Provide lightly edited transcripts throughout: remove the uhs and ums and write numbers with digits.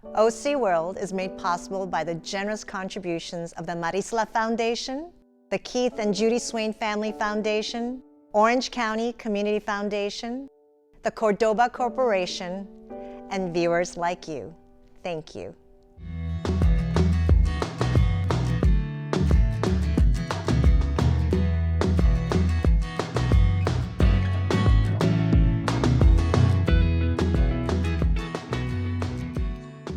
OC World is made possible by the generous contributions of the Marisla Foundation, the Keith and Judy Swain Family Foundation, Orange County Community Foundation, the Cordoba Corporation, and viewers like you. Thank you.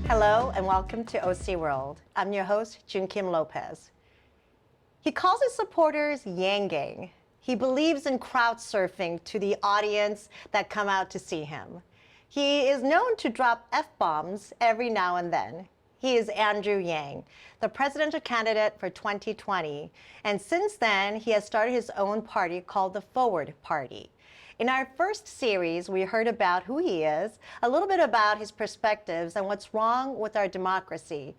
Hello and welcome to OC World. I'm your host, Joone Kim-Lopez. He calls his supporters Yang Gang. He believes in crowd surfing to the audience that come out to see him. He is known to drop F-bombs every now and then. He is Andrew Yang, the presidential candidate for 2020. And since then, he has started his own party called the Forward Party. In our first series, we heard about who he is, a little bit about his perspectives and what's wrong with our democracy.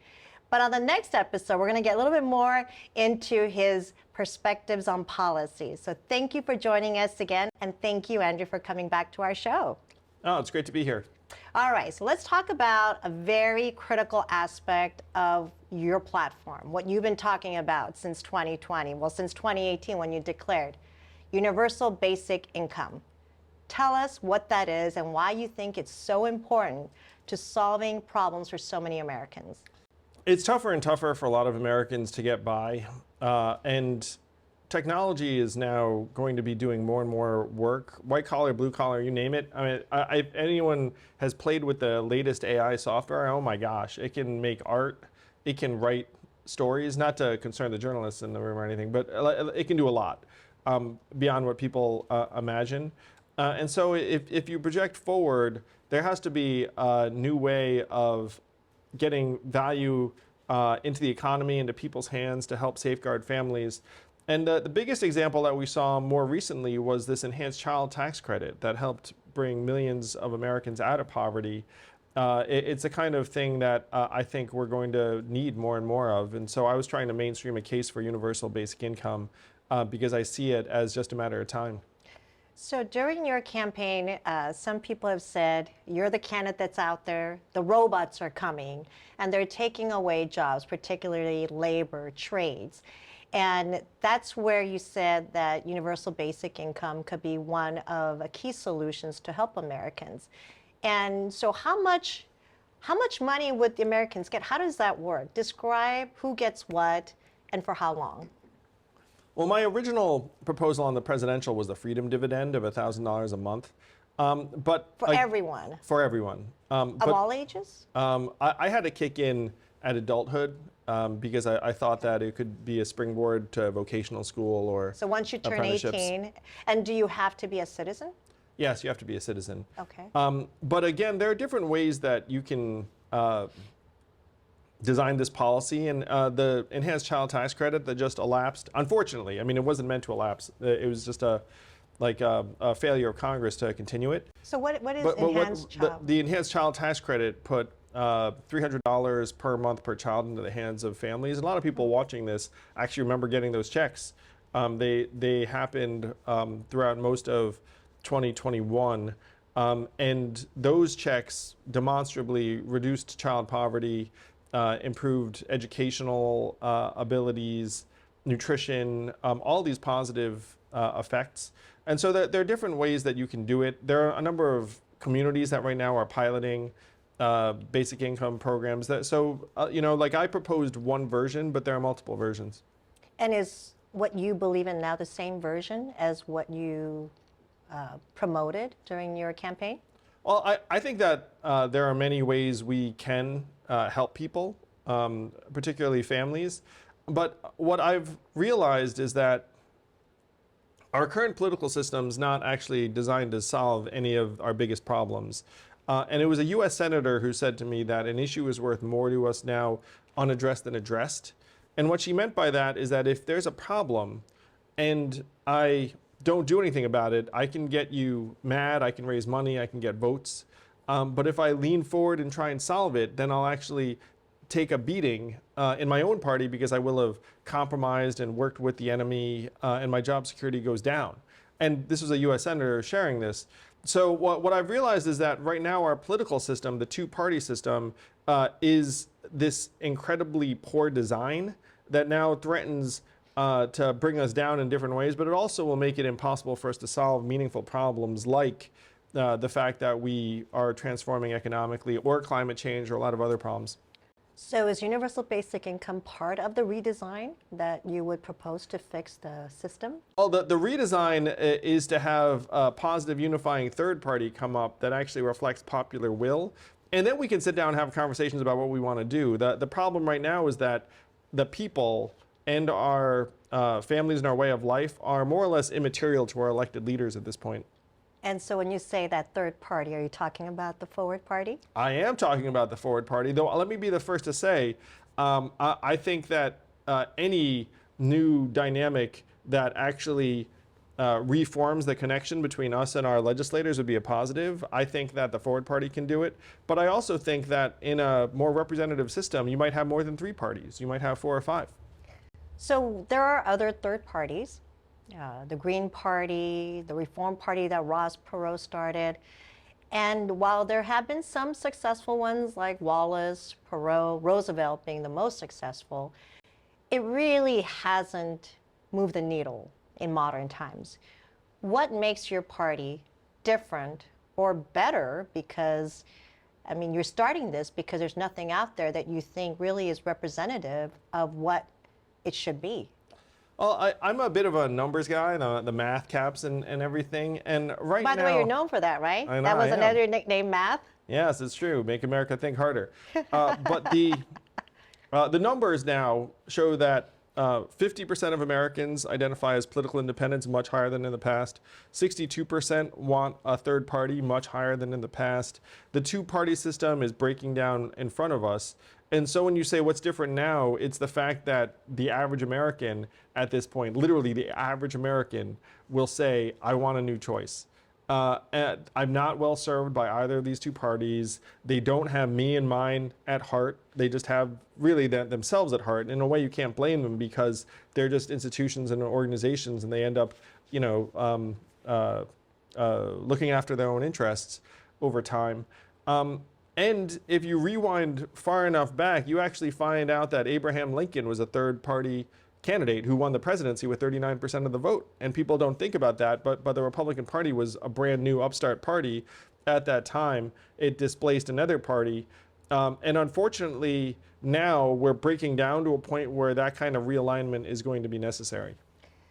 But on the next episode, we're going to get a little bit more into his perspectives on policy. So thank you for joining us again, and thank you, Andrew, for coming back to our show. Oh, it's great to be here. All right, so let's talk about a very critical aspect of your platform, what you've been talking about since 2020, well, since 2018 when you declared universal basic income. Tell us what that is and why you think it's so important to solving problems for so many Americans. It's tougher and tougher for a lot of Americans to get by, and technology is now going to be doing more and more work, white collar, blue collar, you name it. I mean, if anyone has played with the latest AI software, oh my gosh, it can make art, it can write stories, not to concern the journalists in the room or anything, but it can do a lot beyond what people imagine. And so if you project forward, there has to be a new way of getting value into the economy, into people's hands to help safeguard families. And the biggest example that we saw more recently was this enhanced child tax credit that helped bring millions of Americans out of poverty. It's the kind of thing that I think we're going to need more and more of. And so I was trying to mainstream a case for universal basic income because I see it as just a matter of time. So during your campaign, some people have said, you're the candidate that's out there, the robots are coming, and they're taking away jobs, particularly labor, trades. And that's where you said that universal basic income could be one of the key solutions to help Americans. And so how much money would the Americans get? How does that work? Describe who gets what and for how long. Well, my original proposal on the presidential was the freedom dividend of $1,000 a month. But for everyone? For everyone. Of all ages? I had to kick in at adulthood because I thought that it could be a springboard to vocational school or So once you turn 18, and do you have to be a citizen? Yes, you have to be a citizen. Okay. But again, there are different ways that you can design this policy, and the enhanced child tax credit that just elapsed, unfortunately, I mean, it wasn't meant to elapse. It was just a failure of Congress to continue it. So what is enhanced child? The enhanced child tax credit put $300 per month per child into the hands of families. A lot of people watching this actually remember getting those checks. They happened throughout most of 2021, and those checks demonstrably reduced child poverty, improved educational abilities, nutrition, all these positive effects. And so there are different ways that you can do it. There are a number of communities that right now are piloting basic income programs. Like I proposed one version, but there are multiple versions. And is what you believe in now the same version as what you promoted during your campaign? Well, I think that there are many ways we can help people, particularly families. But what I've realized is that our current political system is not actually designed to solve any of our biggest problems. And it was a US Senator who said to me that an issue is worth more to us now unaddressed than addressed. And what she meant by that is that if there's a problem and I don't do anything about it, I can get you mad, I can raise money, I can get votes. But if I lean forward and try and solve it, then I'll actually take a beating in my own party because I will have compromised and worked with the enemy, and my job security goes down. And this was a US senator sharing this. So what I've realized is that right now our political system, the two-party system, is this incredibly poor design that now threatens to bring us down in different ways, but it also will make it impossible for us to solve meaningful problems like the fact that we are transforming economically, or climate change, or a lot of other problems. So is universal basic income part of the redesign that you would propose to fix the system? Well, the redesign is to have a positive unifying third party come up that actually reflects popular will. And then we can sit down and have conversations about what we want to do. The problem right now is that the people and our families and our way of life are more or less immaterial to our elected leaders at this point. And so when you say that third party, are you talking about the Forward Party? I am talking about the Forward Party, though let me be the first to say, I think that any new dynamic that actually reforms the connection between us and our legislators would be a positive. I think that the Forward Party can do it. But I also think that in a more representative system, you might have more than 3 parties. You might have 4 or 5. So there are other third parties. The Green Party, the Reform Party that Ross Perot started. And while there have been some successful ones like Wallace, Perot, Roosevelt being the most successful, it really hasn't moved the needle in modern times. What makes your party different or better? Because, I mean, you're starting this because there's nothing out there that you think really is representative of what it should be. Well, I'm a bit of a numbers guy, the math caps and everything. And right now, by the way, you're known for that, right? I know, that was I am. another nickname, math. Yes, it's true. Make America think harder. But the numbers now show that 50% of Americans identify as political independents, much higher than in the past. 62% want a third party, much higher than in the past. The two-party system is breaking down in front of us. And so when you say what's different now, it's the fact that the average American at this point, literally the average American, will say, I want a new choice. And I'm not well served by either of these two parties. They don't have me and mine at heart. They just have really themselves at heart. And in a way, you can't blame them because they're just institutions and organizations, and they end up, looking after their own interests over time. And if you rewind far enough back, you actually find out that Abraham Lincoln was a third-party candidate who won the presidency with 39% of the vote. And people don't think about that, but the Republican Party was a brand new upstart party at that time. It displaced another party. And unfortunately, now we're breaking down to a point where that kind of realignment is going to be necessary.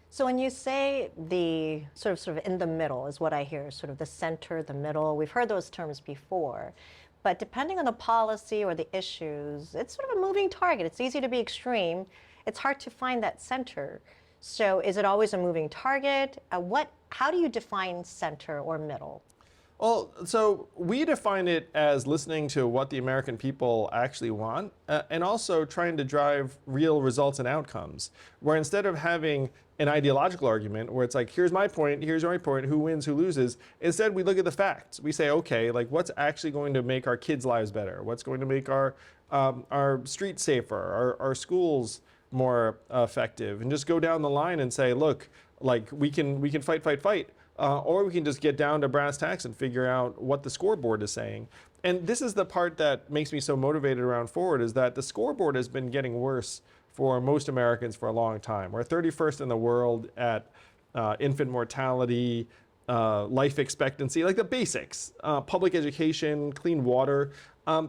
So when you say the sort of in the middle is what I hear, sort of the center, the middle, we've heard those terms before. But depending on the policy or the issues, it's sort of a moving target. It's easy to be extreme. It's hard to find that center. So is it always a moving target? How do you define center or middle? Well, so we define it as listening to what the American people actually want and also trying to drive real results and outcomes, where instead of having an ideological argument where it's like, here's my point, here's my point, who wins, who loses, instead we look at the facts. We say, okay, like what's actually going to make our kids' lives better? What's going to make our streets safer, our schools more effective? And just go down the line and say, look, like we can fight. Or we can just get down to brass tacks and figure out what the scoreboard is saying. And this is the part that makes me so motivated around Forward, is that the scoreboard has been getting worse for most Americans for a long time. We're 31st in the world at infant mortality, life expectancy, like the basics, public education, clean water,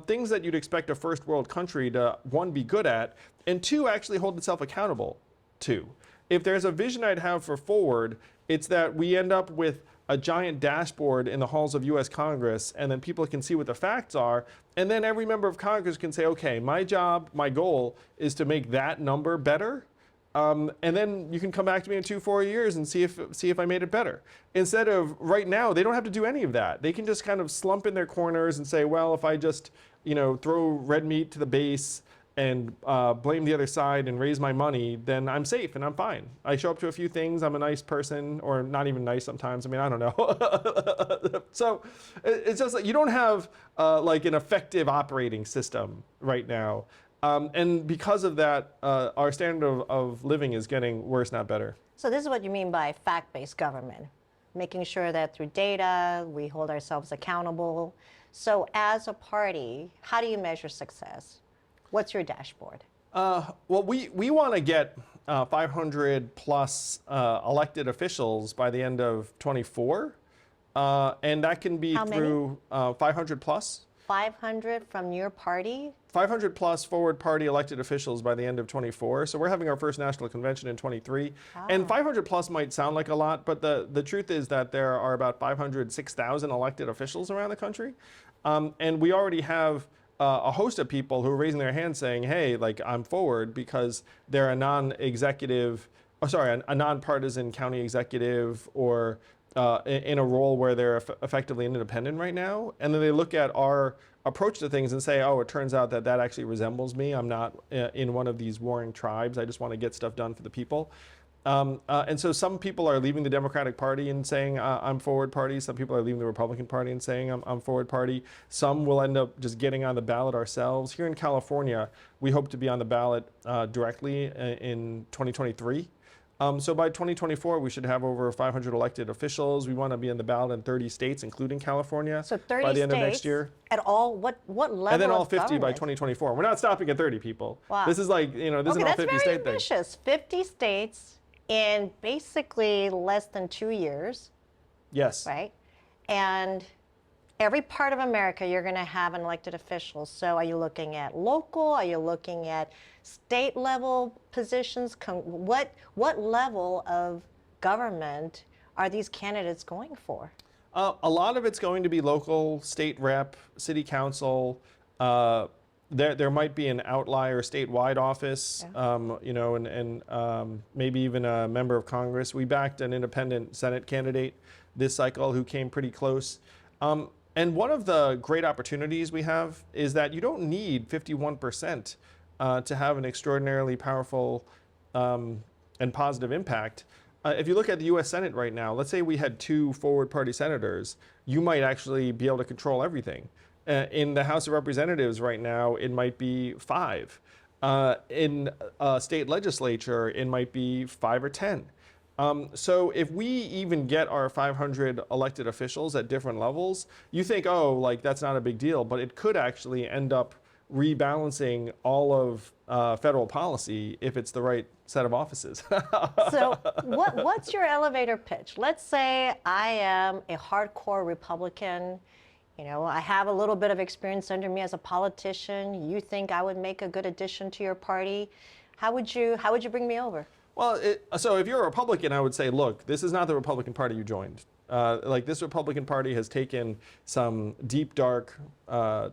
things that you'd expect a first world country to, 1, be good at, and 2, actually hold itself accountable to. If there's a vision I'd have for Forward, it's that we end up with a giant dashboard in the halls of US Congress, and then people can see what the facts are, and then every member of Congress can say, okay, my job, my goal is to make that number better, and then you can come back to me in 2-4 years and see if I made it better. Instead of right now, they don't have to do any of that. They can just kind of slump in their corners and say, well, if I just throw red meat to the base and blame the other side and raise my money, then I'm safe and I'm fine. I show up to a few things, I'm a nice person, or not even nice sometimes, I mean, I don't know. So it's just like you don't have like an effective operating system right now. And because of that, our standard of living is getting worse, not better. So this is what you mean by fact-based government. making sure that through data, we hold ourselves accountable. So as a party, how do you measure success? What's your dashboard? Well, we want to get 500 plus elected officials by the end of 24, and that can be How many? through 500 plus. 500 from your party? 500 plus forward party elected officials by the end of 24. So we're having our first national convention in 23. And 500 plus might sound like a lot, but the truth is that there are about 506,000 elected officials around the country. And we already have a host of people who are raising their hands saying, hey, like I'm forward because they're a non-executive, a nonpartisan county executive or in a role where they're effectively independent right now. And then they look at our approach to things and say, oh, it turns out that that actually resembles me. I'm not in one of these warring tribes. I just want to get stuff done for the people. And so some people are leaving the Democratic Party and saying, I'm forward party. Some people are leaving the Republican Party and saying, I'm forward party. Some will end up just getting on the ballot ourselves. Here in California, we hope to be on the ballot directly in 2023. So by 2024, we should have over 500 elected officials. We want to be in the ballot in 30 states, including California, So 30 by the end states of next year. At all, what level And then all of 50 by government? 2024. We're not stopping at 30 people. Wow. This is like, this Okay, is an all that's 50 very state thing. ambitious. 50 states in basically less than 2 years, Yes. right? And every part of America, you're going to have an elected official. So are you looking at local? Are you looking at state level positions? What level of government are these candidates going for? A lot of it's going to be local, state rep, city council. There might be an outlier statewide office, and maybe even a member of Congress. We backed an independent Senate candidate this cycle who came pretty close. And one of the great opportunities we have is that you don't need 51% to have an extraordinarily powerful and positive impact. If you look at the U.S. Senate right now, let's say we had 2 forward party senators, you might actually be able to control everything. In the House of Representatives right now, it might be 5. In a state legislature, it might be 5 or 10. So if we even get our 500 elected officials at different levels, you think, oh, like that's not a big deal, but it could actually end up rebalancing all of federal policy if it's the right set of offices. So what's your elevator pitch? Let's say I am a hardcore Republican. I have a little bit of experience under me as a politician. You think I would make a good addition to your party? How would you bring me over? Well, so if you're a Republican, I would say, look, this is not the Republican Party you joined. This Republican Party has taken some deep, dark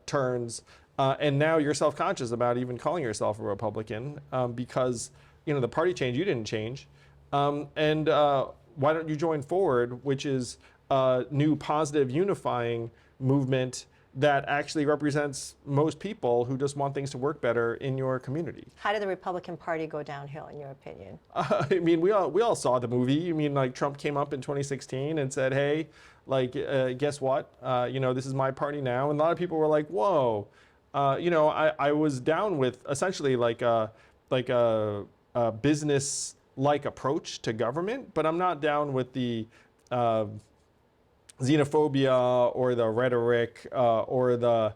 turns, and now you're self-conscious about even calling yourself a Republican because the party changed, you didn't change. And why don't you join Forward, which is a new, positive, unifying movement that actually represents most people who just want things to work better in your community. How did the Republican Party go downhill, in your opinion? I mean, we all saw the movie. I mean, like Trump came up in 2016 and said, "Hey, guess what? This is my party now." And a lot of people were like, "Whoa." I was down with essentially like a business-like approach to government, but I'm not down with the xenophobia or the rhetoric or the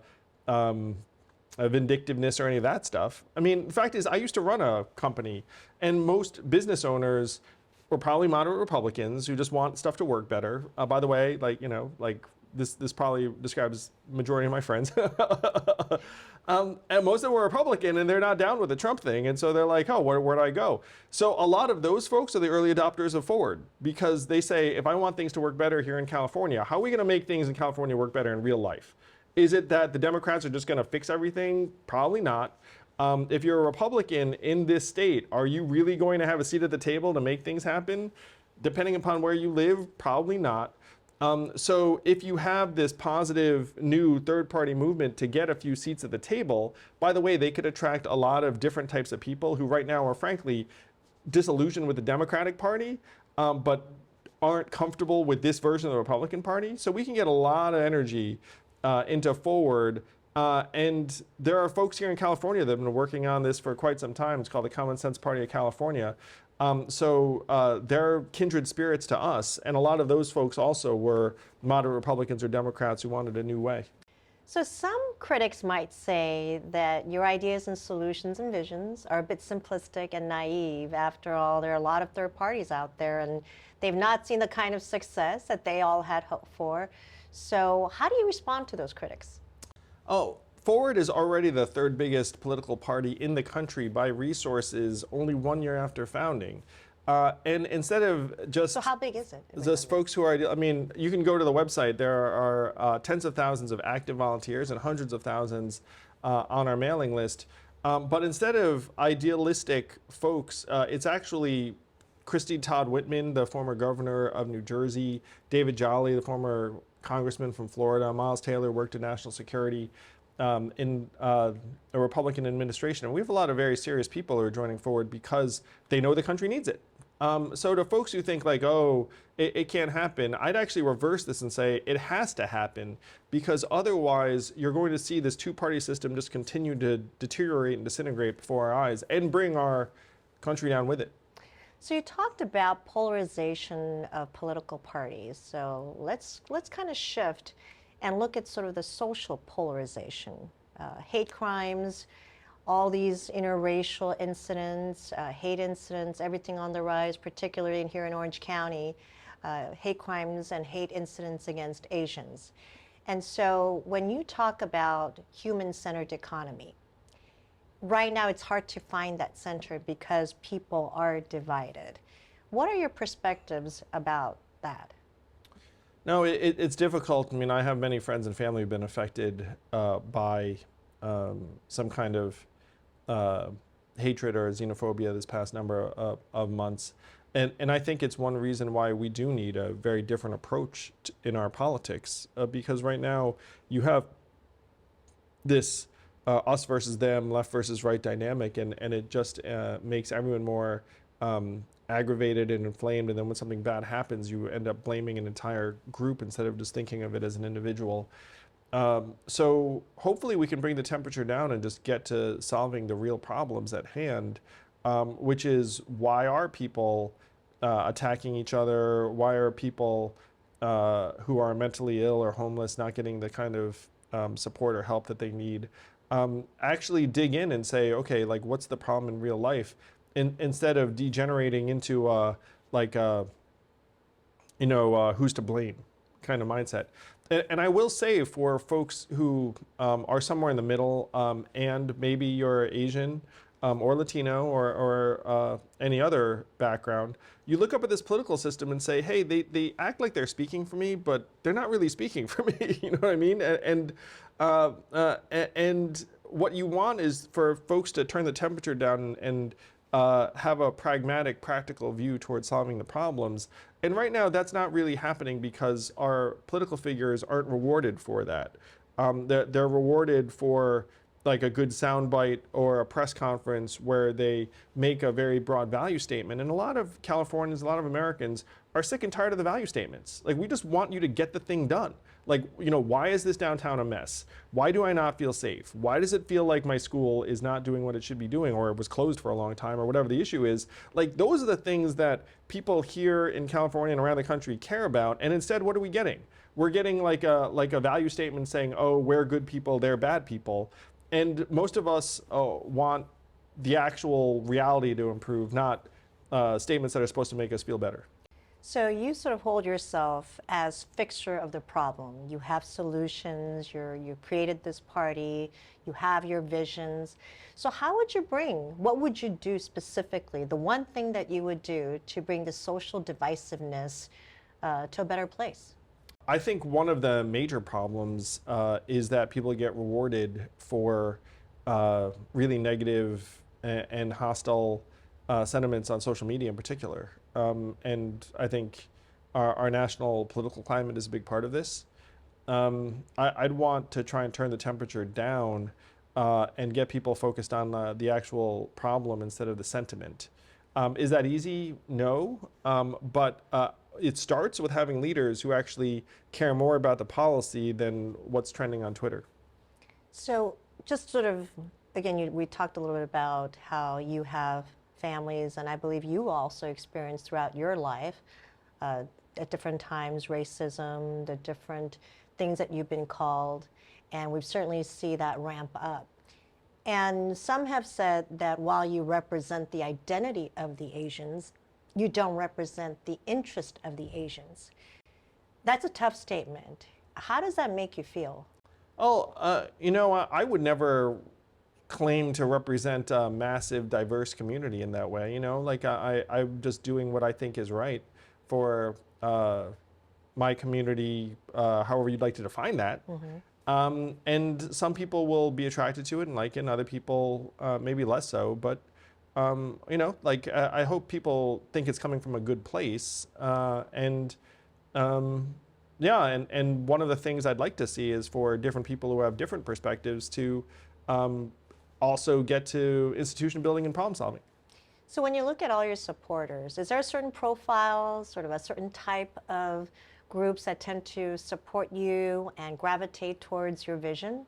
vindictiveness or any of that stuff. I mean, the fact is, I used to run a company, and most business owners were probably moderate Republicans who just want stuff to work better. By the way, this probably describes majority of my friends. And most of them were Republican, and they're not down with the Trump thing. And so they're like, oh, where do I go? So a lot of those folks are the early adopters of Forward because they say, if I want things to work better here in California, how are we going to make things in California work better in real life? Is it that the Democrats are just going to fix everything? Probably not. If you're a Republican in this state, are you really going to have a seat at the table to make things happen? Depending upon where you live, probably not. So if you have this positive new third-party movement to get a few seats at the table, by the way, they could attract a lot of different types of people who right now are frankly disillusioned with the Democratic Party, but aren't comfortable with this version of the Republican Party. So we can get a lot of energy into Forward. And there are folks here in California that have been working on this for quite some time. It's called the Common Sense Party of California. They're kindred spirits to us, and a lot of those folks also were moderate Republicans or Democrats who wanted a new way. So some critics might say that your ideas and solutions and visions are a bit simplistic and naive. After all, there are a lot of third parties out there, and they've not seen the kind of success that they all had hoped for. So how do you respond to those critics? Oh, Forward is already the third biggest political party in the country by resources only 1 year after founding. And instead of just... So how big is it? Just folks who are, I mean, you can go to the website. There are tens of thousands of active volunteers and hundreds of thousands on our mailing list. But instead of idealistic folks, it's actually Christie Todd Whitman, the former governor of New Jersey, David Jolly, the former congressman from Florida, Miles Taylor worked in national security in a Republican administration. And we have a lot of very serious people who are joining Forward because they know the country needs it. So to folks who think like, oh, it can't happen, I'd actually reverse this and say it has to happen, because otherwise you're going to see this two-party system just continue to deteriorate and disintegrate before our eyes and bring our country down with it. So you talked about polarization of political parties. So let's kind of shift and look at sort of the social polarization, hate crimes, all these interracial incidents, hate incidents, everything on the rise, particularly here in Orange County, hate crimes and hate incidents against Asians. And so when you talk about human-centered economy, right now it's hard to find that center because people are divided. What are your perspectives about that? No, it's difficult. I mean, I have many friends and family who've been affected by some kind of hatred or xenophobia this past number of months. And I think it's one reason why we do need a very different approach in our politics, because right now you have this us versus them, left versus right dynamic, and it just makes everyone more aggravated and inflamed, and then when something bad happens, you end up blaming an entire group instead of just thinking of it as an individual. So hopefully we can bring the temperature down and just get to solving the real problems at hand, which is, why are people attacking each other? Why are people who are mentally ill or homeless not getting the kind of support or help that they need? Actually dig in and say, okay, like, what's the problem in real life? Instead of degenerating into who's to blame kind of mindset. And I will say, for folks who are somewhere in the middle, and maybe you're Asian or Latino or any other background, you look up at this political system and say, hey, they act like they're speaking for me, but they're not really speaking for me. You know what I mean? And what you want is for folks to turn the temperature down and have a pragmatic, practical view towards solving the problems. And right now, that's not really happening because our political figures aren't rewarded for that. They're rewarded for like a good soundbite or a press conference where they make a very broad value statement. And a lot of Californians, a lot of Americans are sick and tired of the value statements. Like, we just want you to get the thing done. Like, why is this downtown a mess? Why do I not feel safe? Why does it feel like my school is not doing what it should be doing, or it was closed for a long time, or whatever the issue is? Like, those are the things that people here in California and around the country care about. And instead, what are we getting? We're getting like a value statement saying, oh, we're good people, they're bad people. And most of us want the actual reality to improve, not statements that are supposed to make us feel better. So you sort of hold yourself as fixer of the problem. You have solutions, you created this party, you have your visions. So what would you do specifically, the one thing that you would do to bring the social divisiveness to a better place? I think one of the major problems is that people get rewarded for really negative and hostile sentiments on social media in particular. And I think our national political climate is a big part of this. I'd want to try and turn the temperature down and get people focused on the actual problem instead of the sentiment. Is that easy? No. But it starts with having leaders who actually care more about the policy than what's trending on Twitter. So just sort of, again, we talked a little bit about how you have families, and I believe you also experienced throughout your life at different times racism, the different things that you've been called, and we've certainly see that ramp up. And some have said that while you represent the identity of the Asians, you don't represent the interest of the Asians. That's a tough statement. How does that make you feel? Oh, I would never claim to represent a massive, diverse community in that way. Like I'm just doing what I think is right for my community, however you'd like to define that. And some people will be attracted to it and like it, and other people maybe less so. But I hope people think it's coming from a good place. Yeah, and one of the things I'd like to see is for different people who have different perspectives to also get to institution building and problem solving. So when you look at all your supporters, is there a certain profile, sort of a certain type of groups that tend to support you and gravitate towards your vision?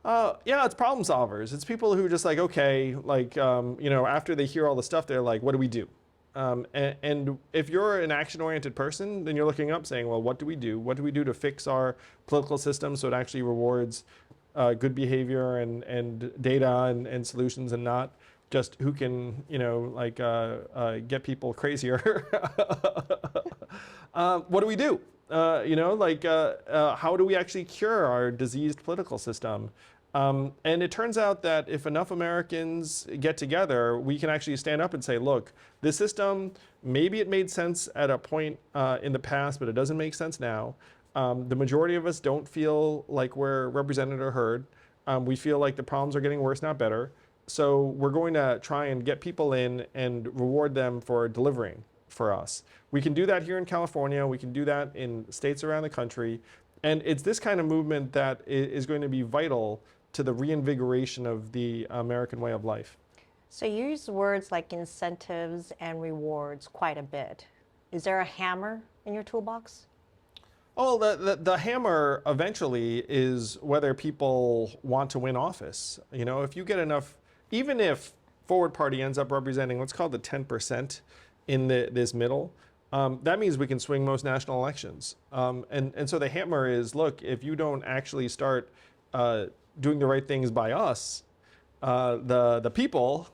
Yeah, it's problem solvers. It's people who just like, okay, like, after they hear all the stuff, they're like, what do we do? And if you're an action-oriented person, then you're looking up saying, well, what do we do? What do we do to fix our political system so it actually rewards good behavior and data and solutions, and not just who can, get people crazier. What do we do? How do we actually cure our diseased political system? And it turns out that if enough Americans get together, we can actually stand up and say, look, this system, maybe it made sense at a point in the past, but it doesn't make sense now. The majority of us don't feel like we're represented or heard. We feel like the problems are getting worse, not better. So we're going to try and get people in and reward them for delivering for us. We can do that here in California. We can do that in states around the country. And it's this kind of movement that is going to be vital to the reinvigoration of the American way of life. So you use words like incentives and rewards quite a bit. Is there a hammer in your toolbox? Oh, the hammer eventually is whether people want to win office. If you get enough, even if Forward Party ends up representing what's called the 10% in this middle, that means we can swing most national elections. And so the hammer is, look, if you don't actually start doing the right things by us, the people,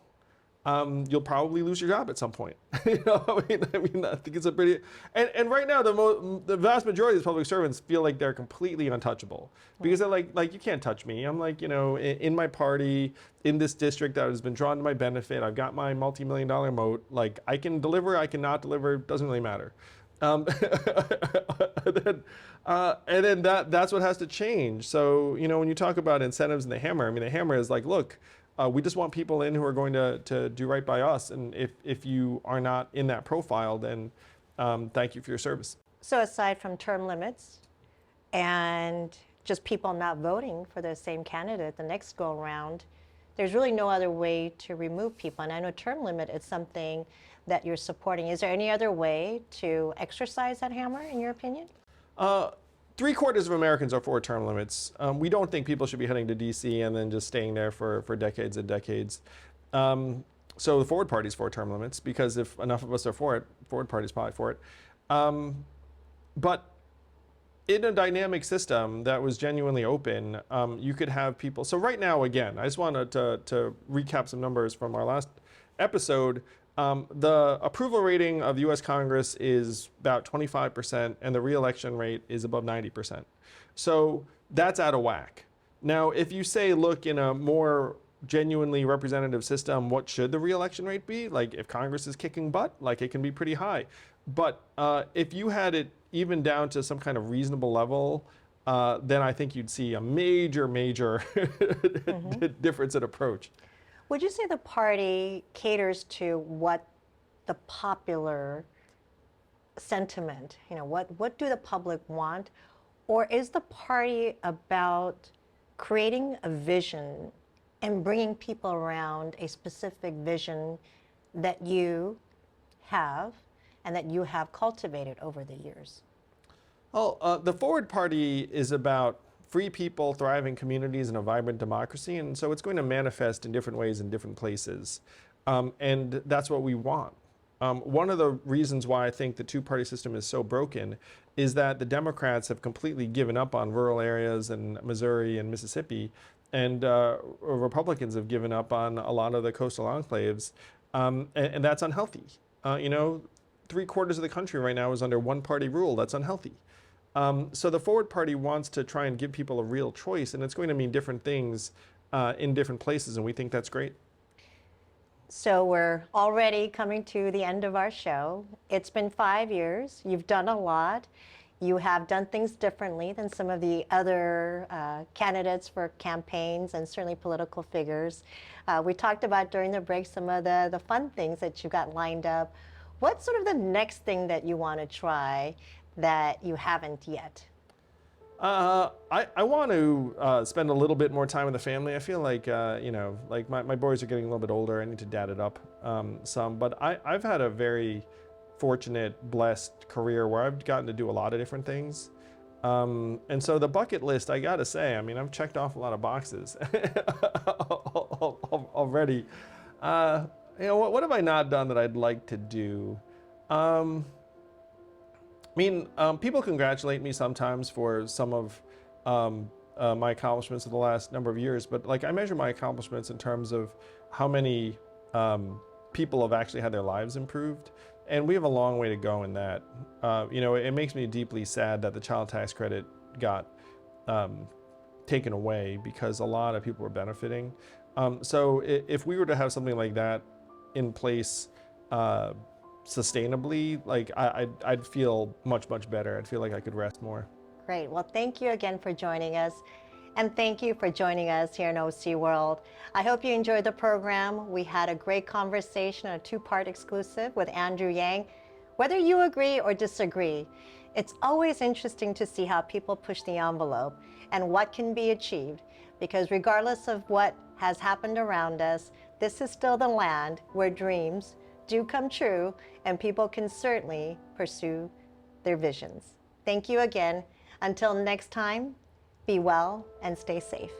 you'll probably lose your job at some point. I think it's a pretty, and right now the vast majority of public servants feel like they're completely untouchable because they're like you can't touch me. I'm like, in my party, in this district that has been drawn to my benefit, I've got my multi-million-dollar moat. Like I can deliver, I cannot deliver, doesn't really matter. And then that's what has to change. So when you talk about incentives and the hammer, the hammer is like, look, we just want people in who are going to do right by us. And if you are not in that profile, then thank you for your service. So aside from term limits and just people not voting for the same candidate the next go around, there's really no other way to remove people. And I know term limit is something that you're supporting. Is there any other way to exercise that hammer, in your opinion? 3/4 of Americans are for term limits. We don't think people should be heading to DC and then just staying there for decades and decades. So the Forward Party is for term limits because if enough of us are for it, Forward Party is probably for it. But in a dynamic system that was genuinely open, you could have people. So right now, again, I just wanted to recap some numbers from our last episode. The approval rating of the U.S. Congress is about 25%, and the re-election rate is above 90%. So that's out of whack. Now, if you say, look, in a more genuinely representative system, what should the re-election rate be? Like, if Congress is kicking butt, like, it can be pretty high. But if you had it even down to some kind of reasonable level, then I think you'd see a major difference in approach. Would you say the party caters to what the popular sentiment, what do the public want? Or is the party about creating a vision and bringing people around a specific vision that you have and that you have cultivated over the years? Well, the Forward Party is about free people, thriving communities, and a vibrant democracy, and so it's going to manifest in different ways in different places. And that's what we want. One of the reasons why I think the two-party system is so broken is that the Democrats have completely given up on rural areas in Missouri and Mississippi, and Republicans have given up on a lot of the coastal enclaves, and that's unhealthy. You know, 3/4 of the country right now is under one-party rule. That's unhealthy. So the Forward Party wants to try and give people a real choice, and it's going to mean different things in different places, and we think that's great. So we're already coming to the end of our show. It's been 5 years. You've done a lot. You have done things differently than some of the other candidates for campaigns and certainly political figures. We talked about during the break some of the fun things that you got lined up. What's sort of the next thing that you want to try that you haven't yet? I want to spend a little bit more time with the family. I feel like, you know, like my boys are getting a little bit older. I need to dad it up some. But I've had a very fortunate, blessed career where I've gotten to do a lot of different things. And so the bucket list, I got to say, I mean, I've checked off a lot of boxes already. You know, what have I not done that I'd like to do? I mean, people congratulate me sometimes for some of my accomplishments of the last number of years, but like I measure my accomplishments in terms of how many people have actually had their lives improved, and we have a long way to go in that. You know, it makes me deeply sad that the child tax credit got taken away because a lot of people were benefiting. So if we were to have something like that in place sustainably, like I'd feel much better. I'd feel like I could rest more. Great. Well, thank you again for joining us. And thank you for joining us here in OC World. I hope you enjoyed the program. We had a great conversation, a two-part exclusive with Andrew Yang. Whether you agree or disagree, it's always interesting to see how people push the envelope and what can be achieved. Because regardless of what has happened around us, this is still the land where dreams do come true and people can certainly pursue their visions. Thank you again. Until next time, be well and stay safe.